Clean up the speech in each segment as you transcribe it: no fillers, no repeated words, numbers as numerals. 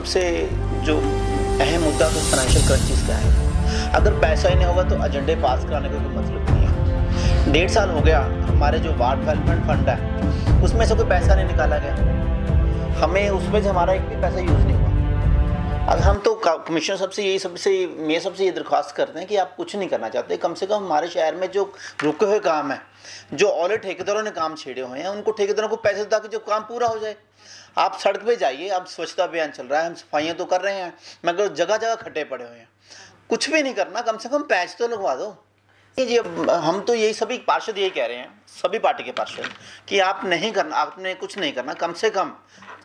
सबसे जो अहम मुद्दा तो फाइनेंशियल क्रंचिस का है। अगर पैसा ही नहीं होगा तो एजेंडे पास कराने का कोई मतलब नहीं है। 1.5 साल हो गया हमारे जो वार्ड डेवलपमेंट फंड है उसमें से कोई पैसा नहीं निकाला गया, हमें उसमें से हमारा एक भी पैसा यूज़ नहीं हुआ। अब हम तो कमिश्नर सबसे ये दरख्वास्त करते हैं कि आप कुछ नहीं करना चाहते, कम से कम हमारे शहर में जो रुके हुए काम है, जो ऑलरेडी ठेकेदारों ने काम छेड़े हुए हैं, उनको ठेकेदारों को पैसे ताकि जो काम पूरा हो जाए। आप सड़क पे जाइए, अब स्वच्छता अभियान चल रहा है, हम सफाइयाँ तो कर रहे हैं मगर जगह जगह खड्डे पड़े हुए हैं। कुछ भी नहीं करना, कम से कम पैच तो लगवा दो। जी हम तो यही सभी पार्षद यही कह रहे हैं, सभी पार्टी के पार्षद, कि आप नहीं करना, आपने कुछ नहीं करना। कम से कम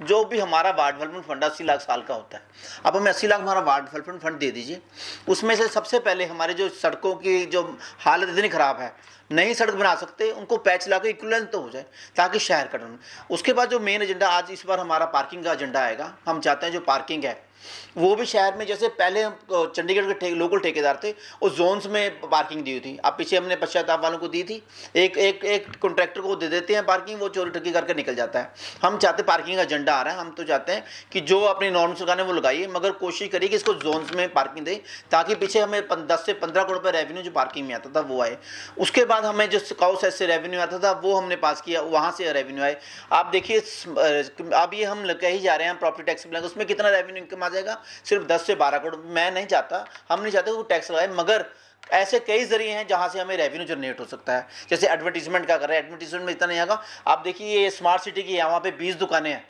जो भी हमारा वार्ड डेवलपमेंट फंड 80 लाख साल का होता है, अब हमें 80 लाख हमारा वार्ड डेवलपमेंट फंड दे दीजिए। उसमें से सबसे पहले हमारे जो सड़कों की जो हालत इतनी ख़राब है, नई सड़क बना सकते, उनको पैच ला के इक्विवेलेंट तो हो जाए ताकि शहर का डन। उसके बाद जो मेन एजेंडा आज इस बार हमारा पार्किंग का एजेंडा आएगा। हम चाहते हैं जो पार्किंग है वो भी शहर में, जैसे पहले चंडीगढ़ के लोकल ठेकेदार थे उस जोन्स में पार्किंग दी हुई थी, अब पीछे हमने पश्चाताप वालों को दी थी, एक कॉन्ट्रैक्टर को दे देते हैं पार्किंग, वो चोरी ठगी करके निकल जाता है। हम चाहते पार्किंग का एजेंडा आ रहा है, हम तो चाहते हैं कि जो अपनी नॉर्म्स लगाने वो लगाइए, मगर कोशिश करिए कि इसको जोन्स में पार्किंग दें ताकि पीछे हमें 10 से 15 करोड़ रुपये रेवेन्यू जो पार्किंग में आता था वो आए। उसके बाद हमें जो काउ सेस से रेवेन्यू आता था वो हमने पास किया, वहाँ से रेवेन्यू आए। आप देखिए अब ये हम कह ही जा रहे हैं प्रॉपर्टी टैक्स मिलेगा, उसमें कितना रेवेन्यू इनकम आ जाएगा, सिर्फ 10 से 12 करोड़। मैं नहीं चाहता, हम नहीं चाहते वो टैक्स लगाए, मगर ऐसे कई जरिए हैं जहां से हमें रेवेन्यू जनरेट हो सकता है। जैसे एडवर्टीजमेंट का कर रहे हैं, एडवर्टीजमेंट में इतना नहीं आएगा। आप देखिए ये स्मार्ट सिटी की है, वहाँ पे 20 दुकानें हैं,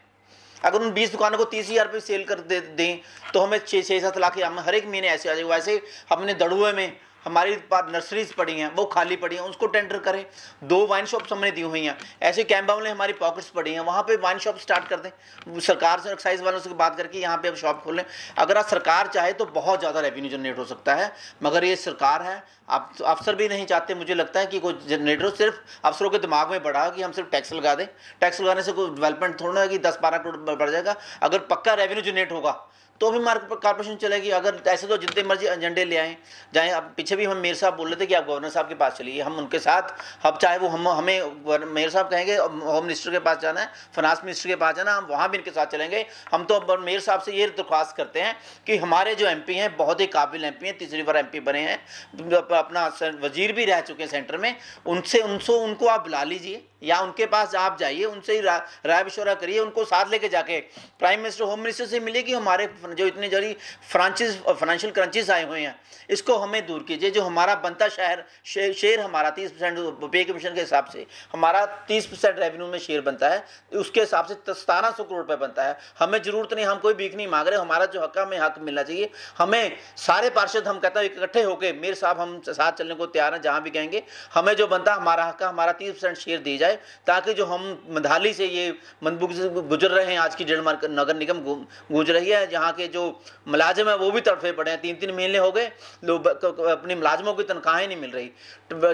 अगर उन 20 दुकानों को 30,000 रुपये सेल कर दें तो हमें 6-7 लाख हम हर एक महीने ऐसे आ जाएगा। वैसे हमने दड़ुए में हमारी पास नर्सरीज पड़ी हैं, वो खाली पड़ी हैं, उसको टेंडर करें। 2 वाइन शॉप्स हमने दी हुई हैं, ऐसे कैंबा में हमारी पॉकेट्स पड़ी हैं, वहाँ पे वाइन शॉप स्टार्ट कर दें। सरकार से एक्साइज वालों से बात करके यहाँ पे अब शॉप खोलें। अगर आप सरकार चाहे तो बहुत ज़्यादा रेवेन्यू जनरेट हो सकता है, मगर ये सरकार है, आप अफसर भी नहीं चाहते। मुझे लगता है कि कोई जनरेटर सिर्फ अफसरों के दिमाग में बढ़ा कि हम सिर्फ टैक्स लगा दें। टैक्स लगाने से कोई डेवलपमेंट थोड़ा है कि 10-12 करोड़ बढ़ जाएगा। अगर पक्का रेवेन्यू जनरेट होगा तो भी मार्केट कॉर्पोरेशन चलेगी। अगर ऐसे तो जितने मर्जी एजेंडे ले आएँ जाएँ। अब पीछे भी हम मेयर साहब बोल रहे थे कि आप गवर्नर साहब के पास चलिए, हम उनके साथ, अब चाहे वो हमें मेयर साहब कहेंगे होम मिनिस्टर के पास जाना है, फाइनेंस मिनिस्टर के पास जाना, हम वहाँ भी इनके साथ चलेंगे। हम तो अब मेयर साहब से ये दरख्वास्त करते हैं कि हमारे जो MP हैं बहुत ही काबिल MP हैं, 3री बार MP बने हैं, अपना वजीर भी रह चुके हैं सेंटर में, उनको आप बुला लीजिए या उनके पास आप जाइए, उनसे ही राय मशवरा करिए, उनको साथ लेके जाके प्राइम मिनिस्टर होम मिनिस्टर से मिले कि हमारे जो इतनी जरी फाइनेंशियल क्रंचिस आए हुए हैं इसको हमें दूर कीजिए। जो हमारा बनता शेयर हमारा 30% पे कमीशन के हिसाब से हमारा 30% रेवेन्यू में शेयर बनता है, उसके हिसाब से 1700 करोड़ रुपये बनता है। हमें जरूरत नहीं, हम कोई भीख नहीं मांग रहे, हमारा जो हक है हमें हक मिलना चाहिए। हमें सारे पार्षद हम कहते हैं इकट्ठे होकर मेयर साहब हम साथ चलने को तैयार हैं, जहाँ भी कहेंगे हमें जो बनता हमारा हक है, हमारा 30% शेयर दी जाए ताकि जो हम मंधाली से ये मंदबुक से गुजर रहे हैं, आज की डेढ़ नगर निगम गुजर रही है, जहाँ के जो मुलाजिम है वो भी तड़फे पड़े हैं। 3-3 महीने हो गए लोग अपनी मुलाजिमों की तनख्वाहें नहीं मिल रही।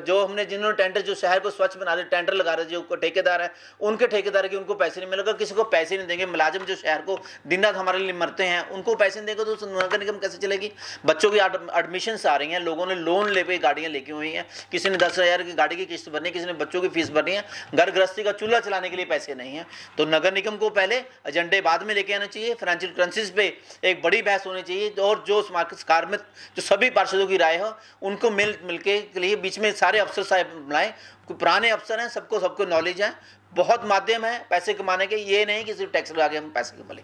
जो हमने जिन्होंने टेंडर, जो शहर को स्वच्छ बना रहे टेंडर लगा रहे, जो ठेकेदार है उनके ठेकेदार के उनको पैसे नहीं मिलेगा, किसी को पैसे नहीं देंगे। मुलाजिम जो शहर को दिन रात हमारे लिए मरते हैं उनको पैसे नहीं देंगे तो नगर निगम कैसे चलेगी। बच्चों की एडमिशन आ रही हैं, लोगों ने लोन ले पे गाड़ियाँ लेके हुई हैं, किसी ने 10,000 की गाड़ी की किस्त भरनी है, किसी ने बच्चों की फीस भरनी है, घर गृहस्थी का चूल्हा चलाने के लिए पैसे नहीं है। तो नगर निगम को पहले एजेंडे बाद में लेके आना चाहिए, फाइनेंशियल क्रंचिस पे एक बड़ी बहस होनी चाहिए, और जो कार में जो सभी पार्षदों की राय हो उनको मिल के लिए बीच में सारे अफसर साहब बुलाएं। पुराने अफसर हैं, सबको नॉलेज है, बहुत माध्यम है पैसे कमाने के, ये नहीं कि सिर्फ टैक्स लगा के हम पैसे कमा लें।